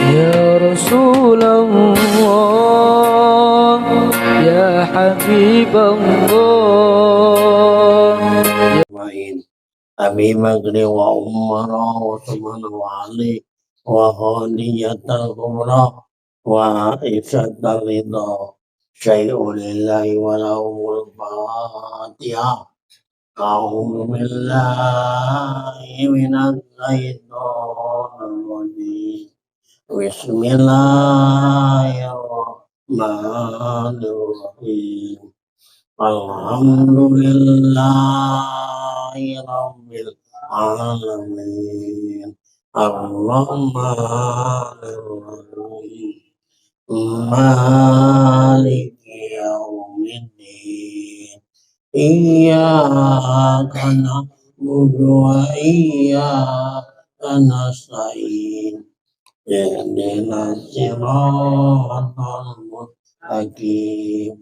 يا رسول الله يا حبيب الله أجمعين أبي بكر وعمر وعثمان وعلي وخديجة الكبرى وعائشة الرضا شيء لله وله الفاتحة. أعوذ بالله من الشيطان الرجيم بسم الله الرحمن الرحيم الحمد لله رب العالمين الرحمن الرحيم مالك يوم الدين إياك نعبد وإياك نستعين اهدنا الصراط المستقيم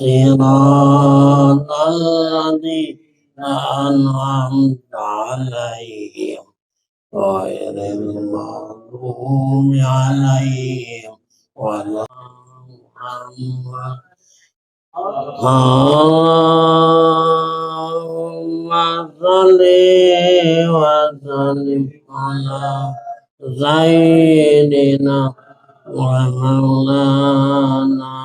صراط الذين أنعمت عليهم غير المغضوب عليهم ولا محمد اللهم صل وسلم على سيدنا ومولانا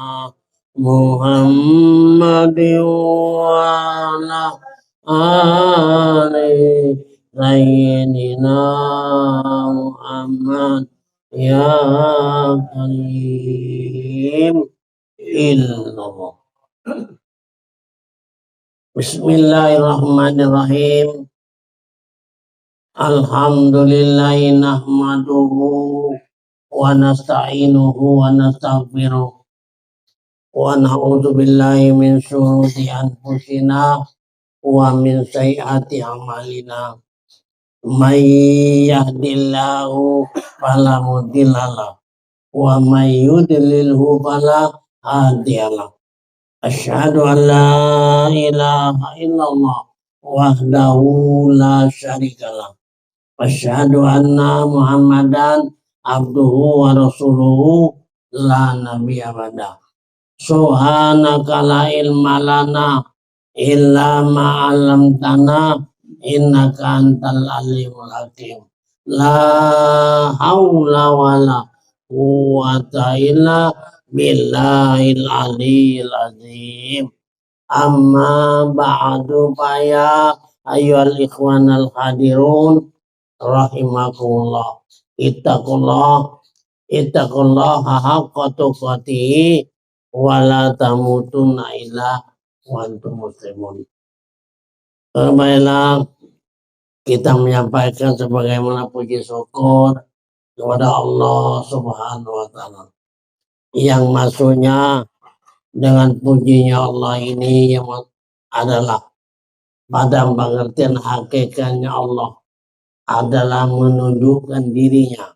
محمد وعلى آل سيدنا محمد يا كريم illallah. Bismillahirrahmanirrahim. Alhamdulillahi nahmaduhu wa nasta'inuhu wa nastaghfiruh wa na'udzu billahi min syururi anfusina wa min sayyiati a'malina. May yahdihillahu fala mudhillalah wa may yudlilhu fala hadiyalah. Asyhadu an la ilaha illallah wahdahu la syarikalah. Asyhadu anna Muhammadan abduhu wa rasuluhu la nabiyya ba'da. Subhanaka la ilma lana illa ma 'allamtana innaka antal alimul hakim. La haula wala quwwata illa billahil aliyil azim. Amma ba'du faya ayyuhal ikhwanal hadirun rahimakumullah. Ittaqullah haqqa tuqatih wa la tamutunna illa wa antum muslimun. Baiklah, kita menyampaikan sebagaimana puji syukur kepada Allah Subhanahu wa taala. Yang maksudnya dengan pujinya Allah ini yang adalah pada pengertian hakikatnya Allah adalah menunjukkan dirinya.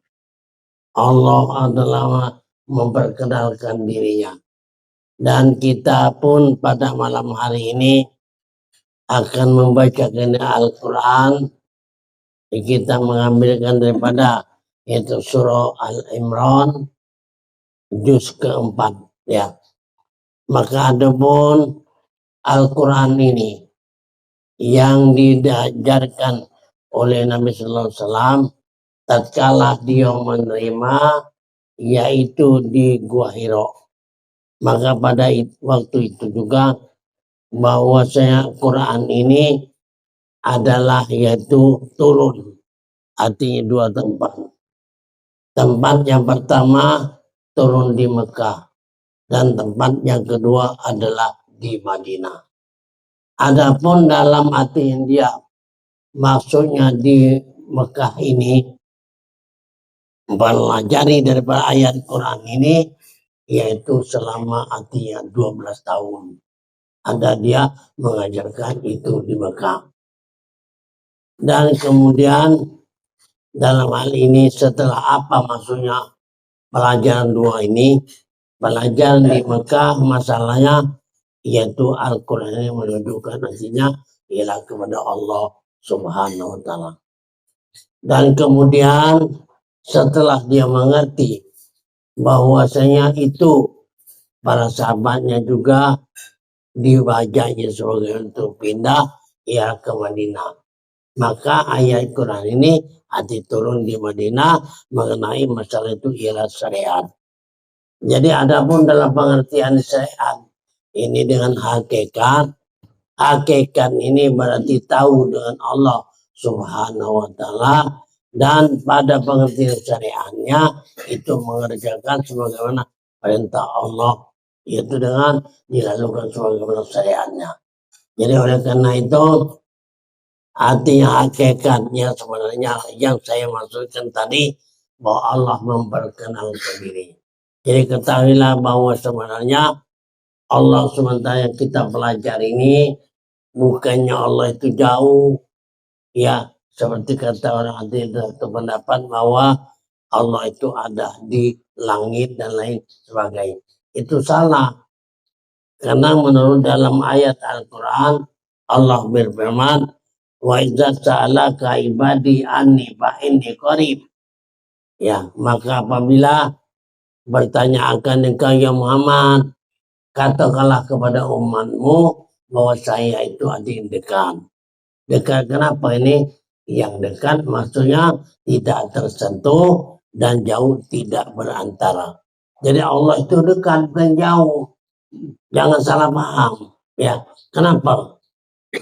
Allah adalah memperkenalkan dirinya. Dan kita pun pada malam hari ini akan membacakan Al-Quran. Kita mengambilkan daripada itu surah Al-Imran juz keempat ya. Maka adapun Al-Quran ini yang diajarkan oleh Nabi Sallallahu Alaihi Wasallam tatkala dia menerima yaitu di Gua Hiro. Maka pada waktu itu juga bahwasanya Quran ini adalah yaitu turun, artinya dua tempat. Tempat yang pertama turun di Mekah dan tempat yang kedua adalah di Madinah. Adapun dalam arti dia maksudnya di Mekah ini pelajari daripada ayat Quran ini yaitu selama artinya 12 tahun. Ada dia mengajarkan itu di Mekah. Dan kemudian dalam hal ini setelah apa maksudnya pelajaran dua ini? Pelajaran di Mekah masalahnya yaitu Al-Quran yang menunjukkan artinya ialah kepada Allah Subhanahu wa taala. Dan kemudian setelah dia mengerti bahwasanya itu para sahabatnya juga diwajahnya sebagai untuk pindah ya ke Madinah. Maka ayat Quran ini hati turun di Madinah mengenai masalah itu ialah syariat. Jadi adapun dalam pengertian syariat ini dengan hakikat, hakikat ini berarti tahu dengan Allah Subhanahu wa taala, dan pada pengertian syariatnya itu mengerjakan sebagaimana perintah Allah, yaitu dengan dilakukan sebagaimana syariatnya. Jadi oleh karena itu artinya hakikatnya sebenarnya yang saya maksudkan tadi, bahwa Allah memperkenalkan diri. Jadi ketahuilah bahwa sebenarnya Allah sementara yang kita pelajari ini bukannya Allah itu jauh, ya seperti kata orang hati itu pendapat bahwa Allah itu ada di langit dan lain sebagainya. Itu salah. Karena menurut dalam ayat Al-Quran Allah berfirman, wa idza sa'alaka ibadi anni fa inni qarib. Ya, maka apabila bertanya akan engkau ya Muhammad, katakanlah kepada umatmu bahwa saya itu ada yang dekat. Dekat kenapa ini? Yang dekat maksudnya tidak tersentuh dan jauh tidak berantara. Jadi Allah itu dekat bukan jauh. Jangan salah paham. Ya, kenapa?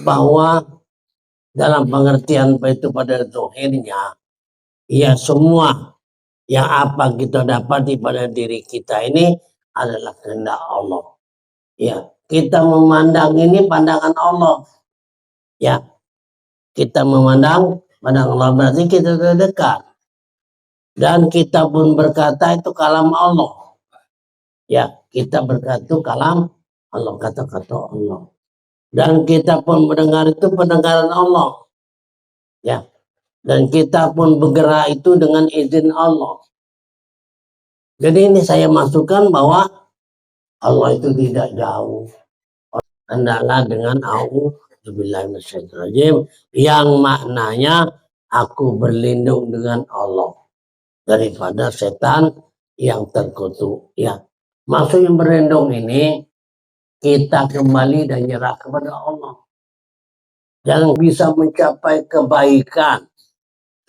Bahwa dalam pengertian itu pada zahirnya, ya semua yang apa kita dapati pada diri kita ini adalah kehendak Allah. Ya, kita memandang ini pandangan Allah. Ya, kita memandang pandangan Allah berarti kita terdekat. Dan kita pun berkata itu kalam Allah. Ya, kita berkata itu kalam Allah, kata-kata Allah. Dan kita pun mendengar itu pendengaran Allah. Ya. Dan kita pun bergerak itu dengan izin Allah. Jadi ini saya masukkan bahwa Allah itu tidak jauh. Hendaklah dengan a'udzubillahiminasyaitonirrajim yang maknanya aku berlindung dengan Allah daripada setan yang terkutuk. Ya. Maksudnya berlindung ini kita kembali dan nyerah kepada Allah. Jangan bisa mencapai kebaikan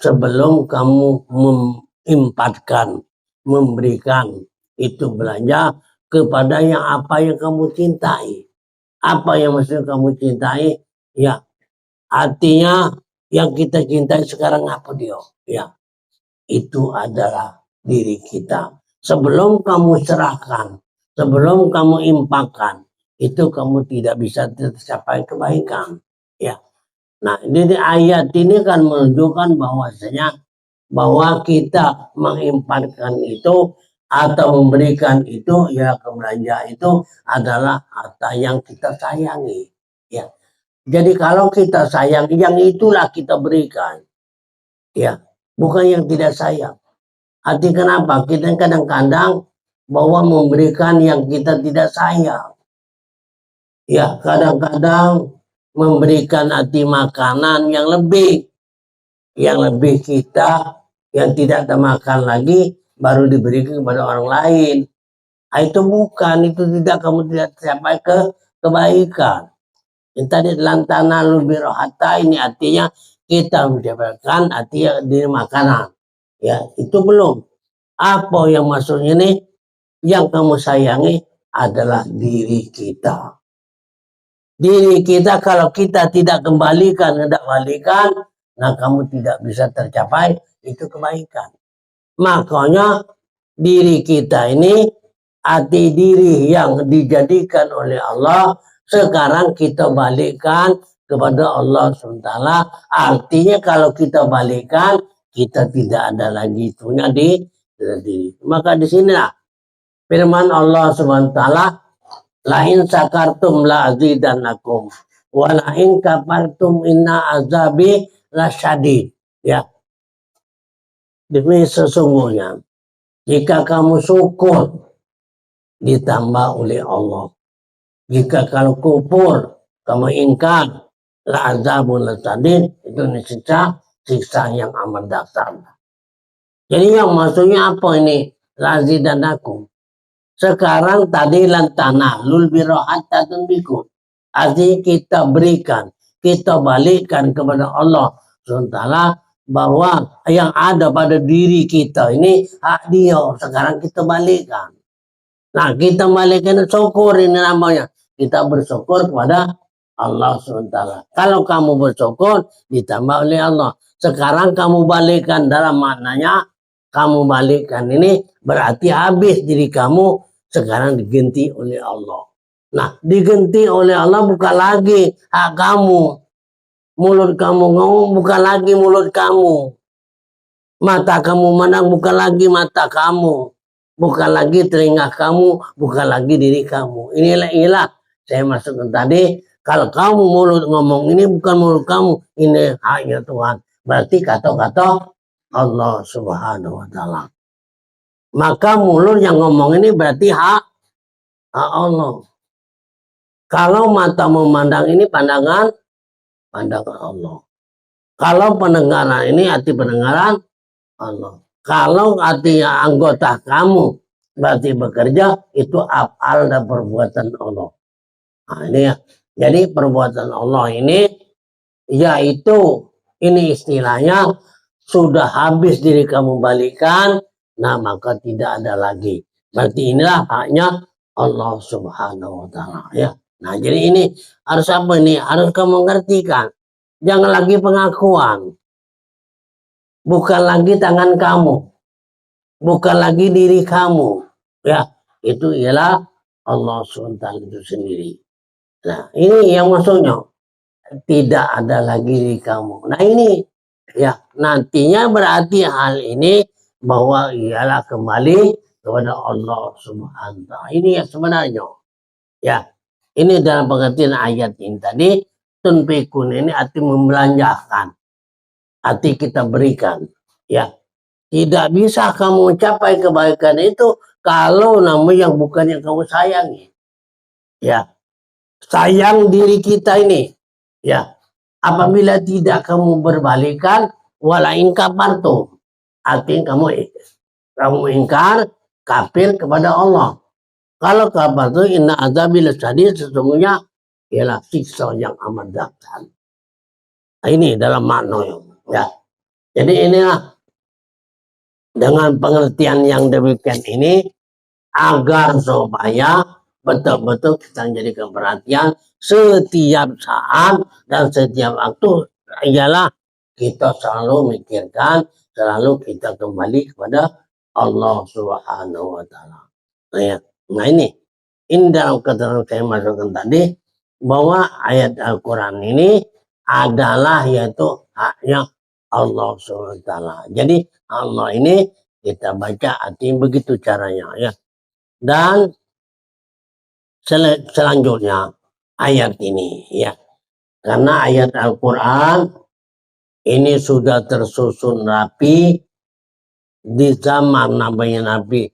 sebelum kamu mengimpatkan, memberikan itu belanja kepada yang apa yang kamu cintai. Apa yang maksudnya kamu cintai? Ya, artinya yang kita cintai sekarang apa dia? Ya, itu adalah diri kita. Sebelum kamu serahkan, sebelum kamu impakkan, itu kamu tidak bisa tercapai kebaikan. Ya. Nah, ini ayat ini kan menunjukkan bahwasanya bahwa kita mengimpakkan itu atau memberikan itu, ya belanja itu adalah harta yang kita sayangi. Ya. Jadi kalau kita sayang, yang itulah kita berikan. Ya, bukan yang tidak sayang. Arti kenapa? Kita kadang-kadang bahwa memberikan yang kita tidak sayang. Ya, kadang-kadang memberikan arti makanan yang lebih kita yang tidak termakan lagi baru diberikan kepada orang lain. Nah, itu bukan, itu tidak, kamu tidak capai kebaikan. Yang tadi lantana lebih rohata ini artinya kita mendapatkan artinya diri makanan. Ya, itu belum. Apa yang maksudnya ini? Yang kamu sayangi adalah diri kita. Diri kita kalau kita tidak kembalikan, hendak balikan, nah kamu tidak bisa tercapai itu kebaikan. Makanya diri kita ini arti diri yang dijadikan oleh Allah, sekarang kita balikkan kepada Allah SWT. Artinya kalau kita balikkan, kita tidak ada lagi itunya di diri. Maka di sinilah firman Allah SWT, lain sakartum la azidannakum wa lain kafartum inna azabi lasyadid. Ya. Demi sesungguhnya jika kamu syukur ditambah oleh Allah. Jika kalau kufur kamu ingkar la azabun lasyadid, itu siksa yang amat dahsyat. Jadi yang maksudnya apa ini? Lazi dan aku. Sekarang tadi lantana lul birohat tatun bikum. Artinya kita berikan, kita balikkan kepada Allah sementara bahwa yang ada pada diri kita ini hak dia. Sekarang kita balikkan. Nah, kita balikkan syukur ini namanya. Kita bersyukur kepada Allah SWT. Kalau kamu bersyukur, ditambah oleh Allah. Sekarang kamu balikkan dalam maknanya, kamu balikkan ini berarti habis diri kamu, sekarang diganti oleh Allah. Nah, diganti oleh Allah bukan lagi hak kamu. Mulut kamu ngomong bukan lagi mulut kamu. Mata kamu menang bukan lagi mata kamu. Bukan lagi telinga kamu, bukan lagi diri kamu. Inilah saya masukkan tadi. Kalau kamu mulut ngomong ini bukan mulut kamu, ini haknya Tuhan. Berarti kata-kata Allah Subhanahu wa Ta'ala. Maka mulut yang ngomong ini berarti hak Allah. Kalau mata memandang ini pandangan Allah. Kalau pendengaran ini arti pendengaran Allah. Kalau artinya anggota kamu berarti bekerja, itu af'al dan perbuatan Allah. Nah, ini ya. Jadi perbuatan Allah ini yaitu ini istilahnya sudah habis diri kamu balikan, nah maka tidak ada lagi. Berarti inilah haknya Allah Subhanahu wa Ta'ala ya. Nah, jadi ini harus apa ini? Harus kamu mengerti kan. Jangan lagi pengakuan. Bukan lagi tangan kamu, bukan lagi diri kamu, ya itu ialah Allah SWT itu sendiri. Nah, ini yang maksudnya tidak ada lagi diri kamu. Nah, ini ya nantinya berarti hal ini bahwa ialah kembali kepada Allah Subhanahu wa Ta'ala. Ini yang sebenarnya. Ya, ini dalam pengertian ayat ini tadi, tunfikun ini arti membelanjakan. Arti kita berikan, ya. Tidak bisa kamu capai kebaikan itu kalau namanya yang bukan yang kamu sayangi. Ya. Sayang diri kita ini. Ya. Apabila tidak kamu berbalikan, walain kafartum. Artinya kamu ingkar, kafir kepada Allah. Kalau kafir itu inna azabil sadid, sesungguhnya ialah siksa yang amat dahsyat. Nah, ini dalam makna ya. Jadi inilah dengan pengertian yang demikian ini agar supaya betul-betul kita menjadikan perhatian setiap saat dan setiap waktu ialah kita selalu mikirkan, selalu kita kembali kepada Allah Subhanahu wa Ta'ala. Nah ini dalam keterangan saya masukkan tadi bahwa ayat Al-Quran ini adalah yaitu haknya Allah SWT. Jadi Allah ini kita baca artinya begitu caranya ya. Dan selanjutnya ayat ini ya. Karena ayat Al-Quran ini sudah tersusun rapi di zaman Nabi.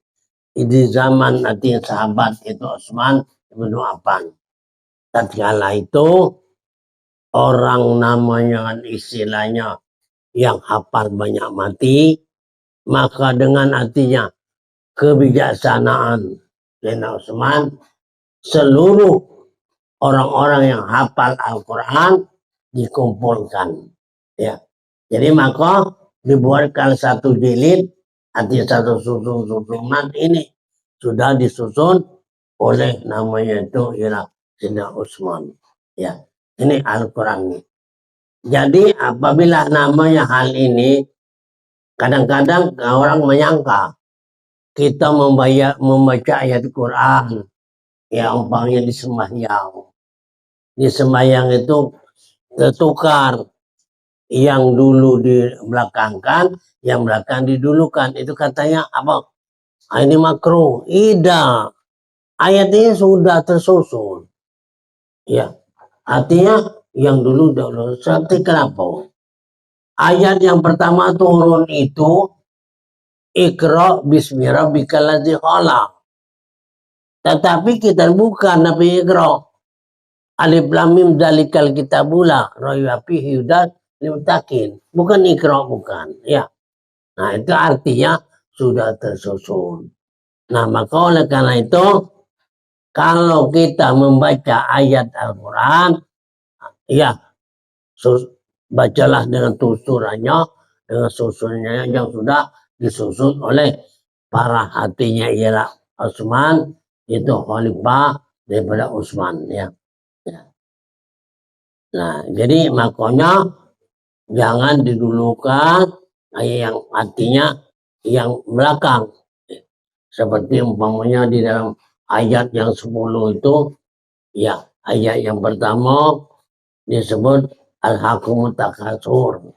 Di zaman artinya sahabat itu Utsman bin Affan. Tatkala itu orang namanya istilahnya yang hafal banyak mati, maka dengan artinya kebijaksanaan Sayyidina Utsman, seluruh orang-orang yang hafal Al-Quran dikumpulkan. Ya. Jadi maka dibuatkan satu jilid, artinya satu susunan ini sudah disusun oleh namanya itu ialah Sayyidina Utsman. Ya. Ini Al-Quran ini. Jadi apabila namanya hal ini, kadang-kadang orang menyangka kita membaca ayat Quran, ya umpamanya di sembahyang. Di sembahyang itu tertukar, yang dulu dibelakangkan, yang belakang didulukan. Itu katanya apa? Ini makruh. Tidak. Ayat ini sudah tersusun. Ya, artinya yang dulu seperti kenapa? Ayat yang pertama turun itu Iqra bismi rabbikal ladzi khalaq. Tetapi kita bukan Nabi Iqra. Alif lam mim dzalikal kitabula raiba fihi hudan lil muttaqin. Bukan Iqra, bukan. Ya. Nah, itu artinya sudah tersusun. Nah, maka oleh karena itu, kalau kita membaca ayat Al-Quran, ya, bacalah dengan tuturannya, dengan susunnya yang sudah disusun oleh para hatinya ialah Utsman, itu khalifah daripada Utsman, ya. Nah, jadi makanya jangan didulukan yang artinya yang belakang. Seperti umpamanya di dalam ayat yang 10 itu, ya, ayat yang pertama disebut Al-Hakumut Takatsur.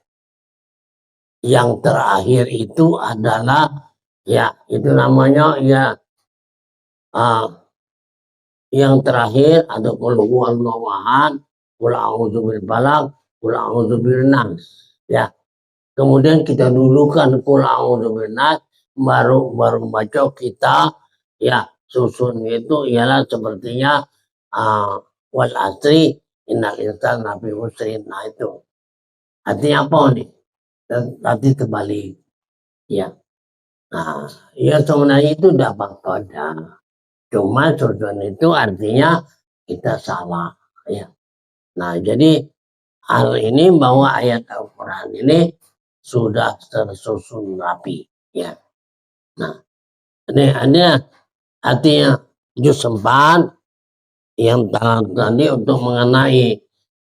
Yang terakhir itu adalah, ya, itu namanya, ya, yang terakhir ada qul huwallahu ahad, qul a'udzu birabbil falaq, qul a'udzu birabbin nas, ya. Kemudian kita dulukan qul a'udzu birabbin nas, baru baca kita, ya, susun itu ialah sepertinya wal asri innal insana lafi khusrin. Nah, itu artinya apa nih? Tadi terbalik, ya. Nah, ya sebenarnya itu dapat pada. Cuma susun itu artinya kita salah, ya. Nah, jadi hal ini bahwa ayat Al-Quran ini sudah tersusun rapi, ya. Nah, ini ada artinya juz 4 yang tadi untuk mengenai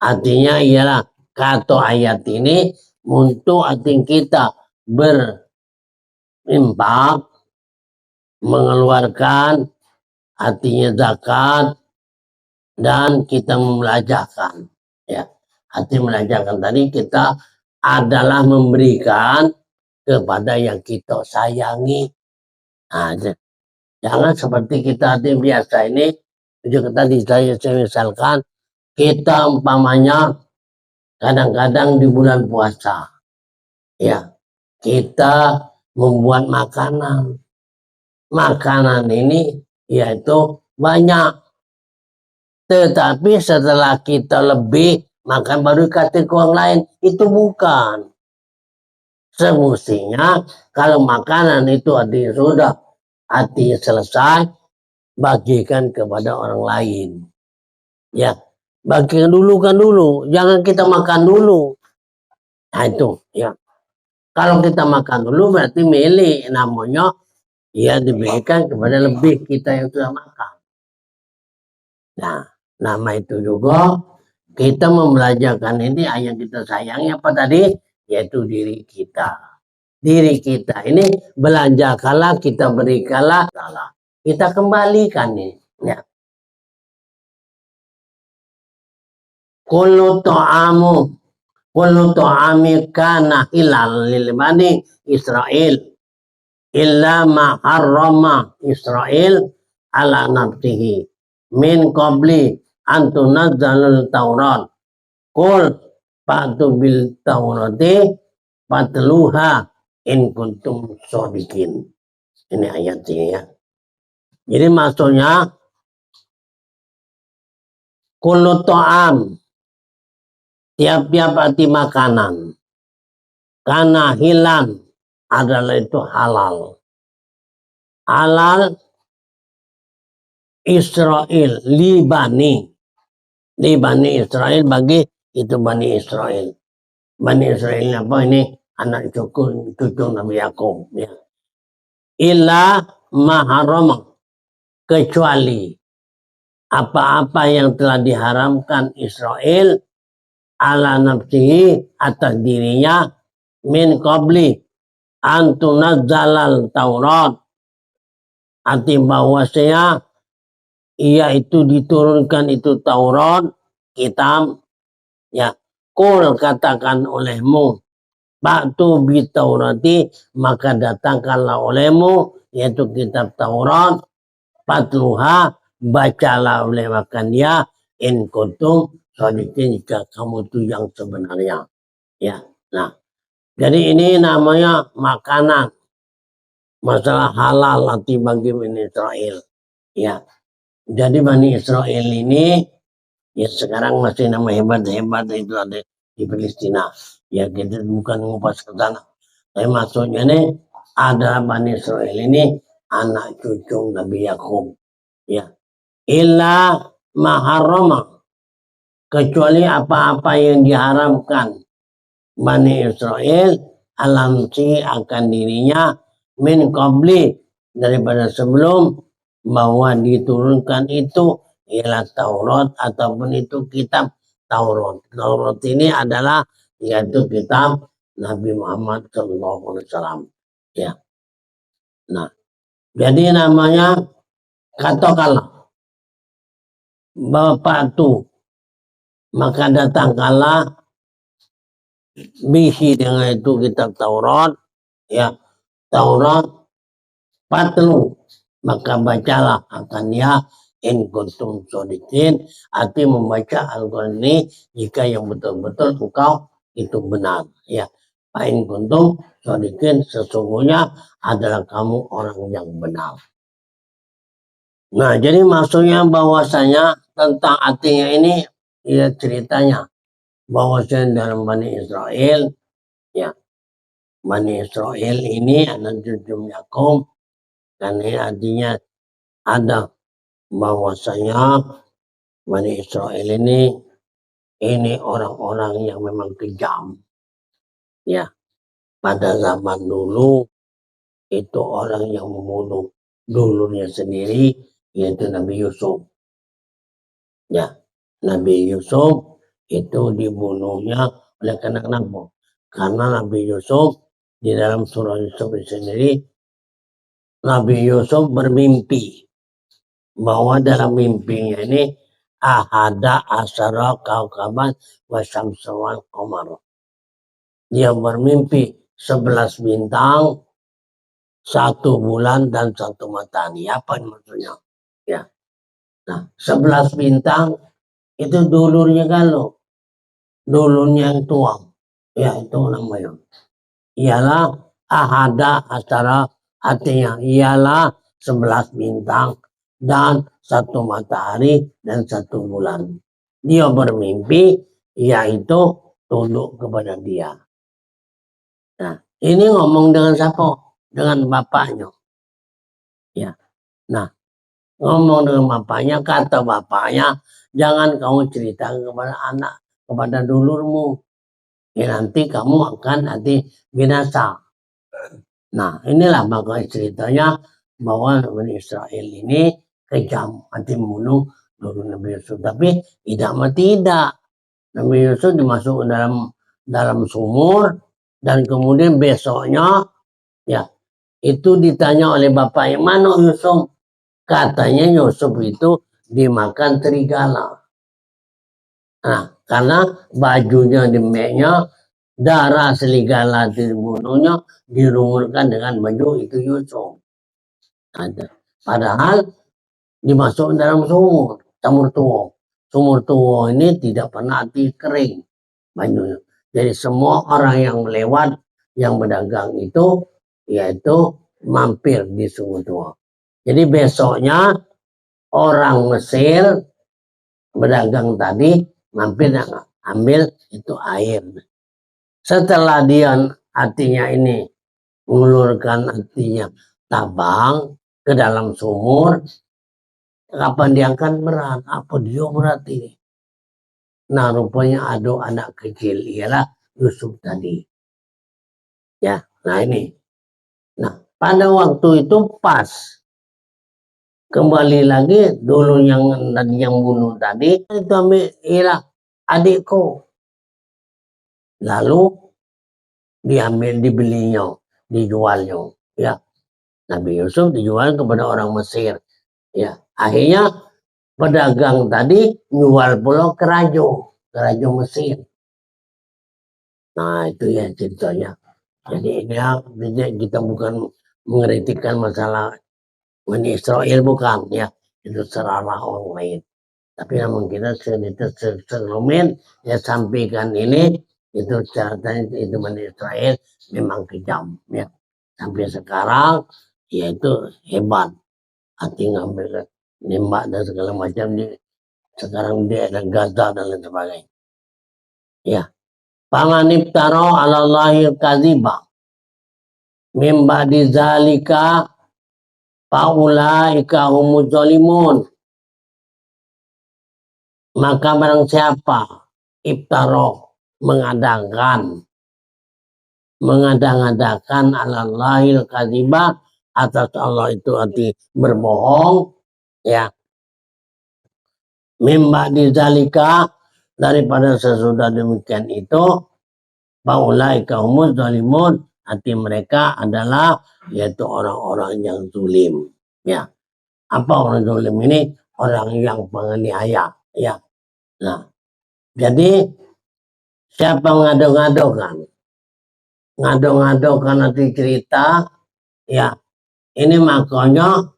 artinya ialah kata ayat ini untuk arti kita berinfak, mengeluarkan artinya zakat, dan kita membelajarkan, ya. Arti membelajarkan tadi kita adalah memberikan kepada yang kita sayangi. Nah, jangan seperti kita biasa ini, juga tadi saya misalkan kita umpamanya kadang-kadang di bulan puasa, ya, kita membuat makanan. Makanan ini yaitu banyak. Tetapi setelah kita lebih makan baru kasih ke orang lain, itu bukan. Semestinya kalau makanan itu artinya sudah, artinya selesai, bagikan kepada orang lain. Ya, bagikan dulu kan dulu, jangan kita makan dulu. Nah, itu, ya. Kalau kita makan dulu berarti milik, namanya ya diberikan kepada lebih kita yang sudah makan. Nah, nama itu juga kita membelajarkan ini yang kita sayangi apa tadi? Yaitu diri kita. Diri kita ini belanja kalah, kita beri kalah, kita kembalikan nih, ya. Kullu ta'ami kana hilal lil bani Israel illa ma harrama Israel ala nafsihi min qabli an tunazzalul Taurat. Qul fa'tu bil Taurati fatluha in kuntum shodiqin. Ini ayatnya, ya. Jadi maksudnya kullu ta'am, tiap-tiap arti makanan, karena hilan adalah itu halal. Halal Israel, Libani Israel, bagi itu Bani Israel. Bani Israel apa ini? Anak cucu Nabi Yakub, ya. Illa maharam, kecuali apa-apa yang telah diharamkan Israel ala nafsihi, atas dirinya, min qabli an tunazzalal Taurat, arti bahwasanya ia itu diturunkan itu Taurat, kitab, ya. Qul, katakan olehmu, ba'tu bi Taurati, maka datangkanlah olehmu yaitu kitab Taurat, patluha, bacalah oleh makan dia, in kuntum shodiqin, jika kamu itu yang sebenarnya, ya. Nah, jadi ini namanya makanan, masalah halal nanti bagi Bani Israel, ya. Jadi Bani Israel ini, ya, sekarang masih nama hebat-hebat itu ada di Palestina, ya. Kita bukan ngupas ke sana, Maksudnya ini ada Bani Israel ini anak cucu Nabi Yakub. Ya. Illa maharrama, kecuali apa-apa yang diharamkan Bani Israel alamsi akan dirinya min qabli, daripada sebelum bahwa diturunkan itu ialah Taurat ataupun itu kitab Taurat. Taurat ini adalah yaitu kitab Nabi Muhammad SAW. Ya. Nah, jadi namanya katakanlah Bapak tu, maka datangkanlah bihi dengan itu kitab Taurat, ya Taurat patlu, maka bacalah akan ya in kuntum shodiqin, arti membaca Al-Quran ini jika yang betul-betul engkau itu benar, ya. In kuntum shodiqin, sesungguhnya adalah kamu orang yang benar. Nah, jadi maksudnya bahwasanya tentang artinya ini, ya ceritanya bahwasanya dalam Bani Israel, ya Bani Israel ini anak cucu Yakub, dan ini artinya ada bahwasanya Bani Israel ini orang-orang yang memang kejam, ya. Pada zaman dulu itu orang yang membunuh dulurnya sendiri, yaitu Nabi Yusuf. Ya, Nabi Yusuf itu dibunuhnya oleh kenapa? Karena Nabi Yusuf di dalam surah Yusuf sendiri, Nabi Yusuf bermimpi bahwa dalam mimpinya ini ahada asyara kaukaban wasyamsawan qamar. Dia bermimpi 11 bintang, 1 bulan dan 1 matahari. Apa maksudnya? Ya. Nah, 11 bintang itu dulurnya kalau dulurnya yang tuang, ya itu namanya. Ialah ahada asyara, artinya ialah 11 bintang dan 1 matahari dan 1 bulan. Dia bermimpi, yaitu tunduk kepada dia. Nah, ini ngomong dengan siapa? Dengan bapaknya. Ya. Nah, ngomong dengan bapaknya, kata bapaknya, jangan kamu ceritakan kepada anak, kepada dulurmu. Ya, nanti kamu akan binasa. Nah, inilah makanya ceritanya bahwa Bani Israel ini kejam, hati membunuh dulu Nabi Yusuf. Tapi tidak. Nabi Yusuf dimasukkan dalam sumur, dan kemudian besoknya, ya, itu ditanya oleh bapaknya, mana Yusuf? Katanya Yusuf itu dimakan serigala. Nah, karena bajunya dimeknya, darah serigala dibunuhnya, dirumurkan dengan baju itu Yusuf. Padahal dimasukkan dalam sumur tua. Sumur tua ini tidak pernah kering bajunya. Jadi semua orang yang lewat, yang berdagang itu, yaitu mampir di sumur tua. Jadi besoknya orang Mesir berdagang tadi mampir ambil itu air. Setelah dia artinya ini mengulurkan artinya tabang ke dalam sumur, kapan dia akan berat? Apa dia berat ini? Nah, rupanya ada anak kecil, ialah Yusuf tadi. Ya, nah ini. Nah, pada waktu itu pas kembali lagi dulu yang bunuh tadi itu ambil, ialah adikku. Lalu diambil, dibelinya, dijualnya. Ya, Nabi Yusuf dijual kepada orang Mesir. Ya, akhirnya pedagang tadi jual pulau ke raja Mesir. Nah, itu ya ceritanya. Jadi ini kita bukan mengkritikan masalah Bani Israel, bukan ya, itu serarah orang lain. Tapi namun kita selumin ya sampaikan ini, itu ceritanya itu Bani Israel memang kejam ya. Sampai sekarang ya itu hebat. Hati ngambil nembak dan segala macam sekarang dia ada Gaza dan lain sebagainya. Ya. Panganib taro ala lahir kadhiba. mimba dizalika faulaika humuz zalimun. Maka barang siapa iftaro mengadakan alallahil kadhiba atas Allah itu arti berbohong, ya, mimba dizalika daripada sesudah demikian itu, faulaika humuz zalimun, arti mereka adalah yaitu orang-orang yang zulim, ya. Apa orang zulim ini? Orang yang penganiaya, ya. Nah, jadi siapa ngado-ngadokan nanti cerita, ya, ini makanya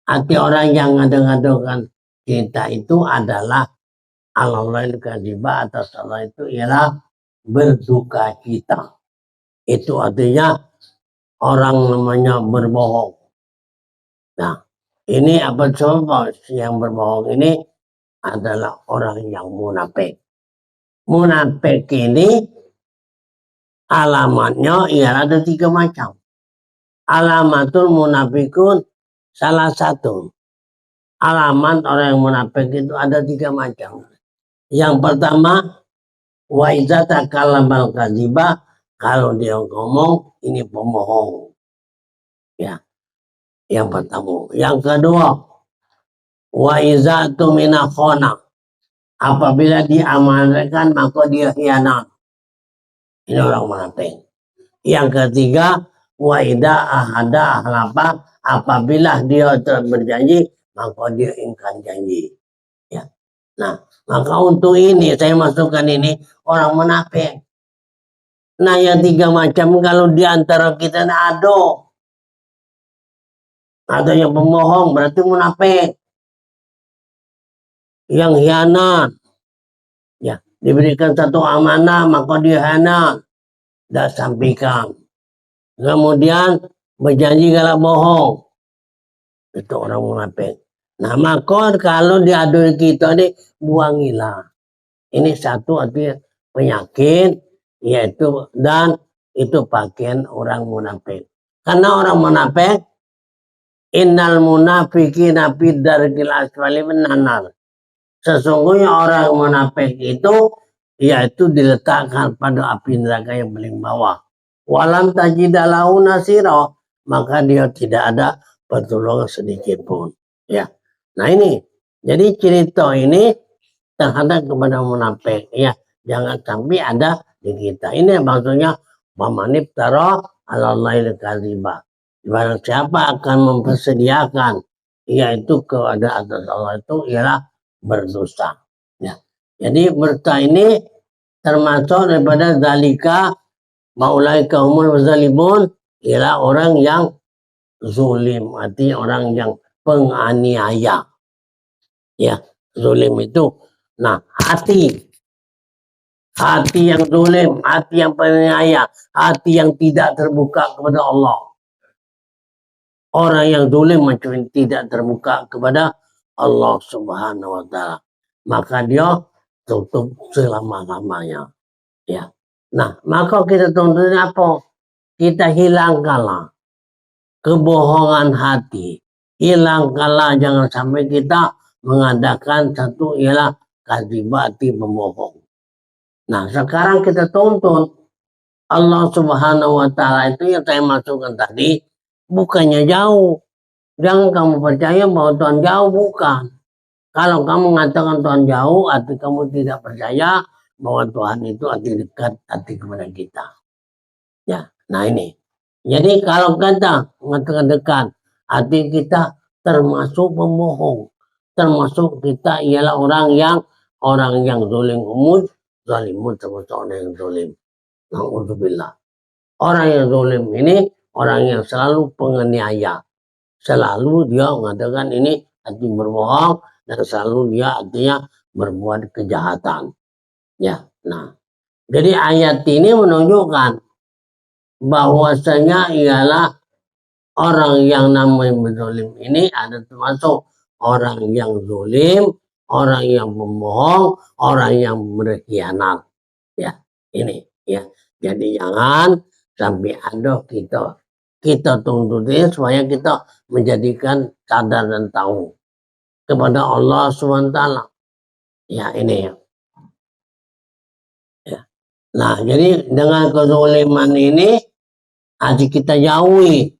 hati orang yang ngado-ngadokan cerita itu adalah Allahul kadhiba atas Allah itu ialah berduka cita. Itu artinya orang namanya berbohong. Nah, ini apa coba yang berbohong ini adalah orang yang munafik. Munafik ini alamatnya ialah ada 3 macam. Alamatul munafikun salah satu. Alamat orang yang munafik itu ada 3 macam. Yang pertama, wa iza takallamal kadhiba, kalau dia ngomong ini pembohong. Ya. Yang pertama. Yang kedua, wa iza tumina khona, apabila diamanahkan maka dia khianat. Ini orang munafik. Yang ketiga, wa idza ahada ahlafa, apabila dia berjanji maka dia ingkar janji. Ya. Nah, maka untuk ini saya masukkan ini orang munafik. Nah, yang 3 macam kalau di antara kita ada yang pembohong berarti munafik. Yang khianat, ya, diberikan satu amanah maka dia khianat, tidak sampaikan. Kemudian berjanji kalau bohong, itu orang munafik. Nah, maka kalau diadu kita ini buangilah. Ini satu artinya penyakit, yaitu dan itu pakaian orang munafik. Karena orang munafik, innal munafiqina fid darkil asfali minan nar. Sesungguhnya orang munafik itu yaitu diletakkan pada api neraka yang paling bawah. Walam tajidalahu nasira, maka dia tidak ada pertolongan sedikit pun. Ya. Nah, ini jadi cerita ini terhadap kepada munafik, ya, jangan sampai ada di kita. Ini maksudnya mamanib taro alallahi kadhiba. Barang siapa akan mempersediakan yaitu kepada atas Allah itu ialah berdosa. Ya. Jadi berta ini termasuk daripada zalika maulaika humul zalimun, ialah orang yang zulim, artinya orang yang penganiaya. Ya, zulim itu. Nah, hati yang zulim, hati yang penganiaya, hati yang tidak terbuka kepada Allah. Orang yang zulim macam ini tidak terbuka kepada Allah Subhanahu wa taala, maka dia tutup selama-lamanya. Ya. Nah, maka kita tuntut apa? Kita hilangkanlah kebohongan hati. Hilangkanlah, jangan sampai kita mengadakan satu ialah kadhibati pembohong. Nah, sekarang kita tuntut Allah Subhanahu wa taala itu yang saya masukkan tadi bukannya jauh. Jangan kamu percaya bahwa Tuhan jauh, bukan. Kalau kamu mengatakan Tuhan jauh, arti kamu tidak percaya bahwa Tuhan itu arti dekat, arti kepada kita. Ya, nah ini. Jadi kalau kita mengatakan dekat, arti kita termasuk pembohong. Termasuk kita ialah orang yang zalim umum, zalimun termasuk orang yang zalim. Na'udzubillah. Orang yang zalim ini orang yang selalu penganiaya. Selalu dia mengatakan ini arti berbohong, dan selalu dia artinya berbuat kejahatan. Ya, nah, jadi ayat ini menunjukkan bahwasanya ialah orang yang namanya zalim ini ada termasuk orang yang zalim, orang yang membohong, orang yang berkhianat. Ya, ini ya. Jadi jangan sampai ada kita kita tuntut ini supaya kita menjadikan sadar dan tahu kepada Allah SWT. Ya ini ya. Nah, jadi dengan kezaliman ini harus kita jauhi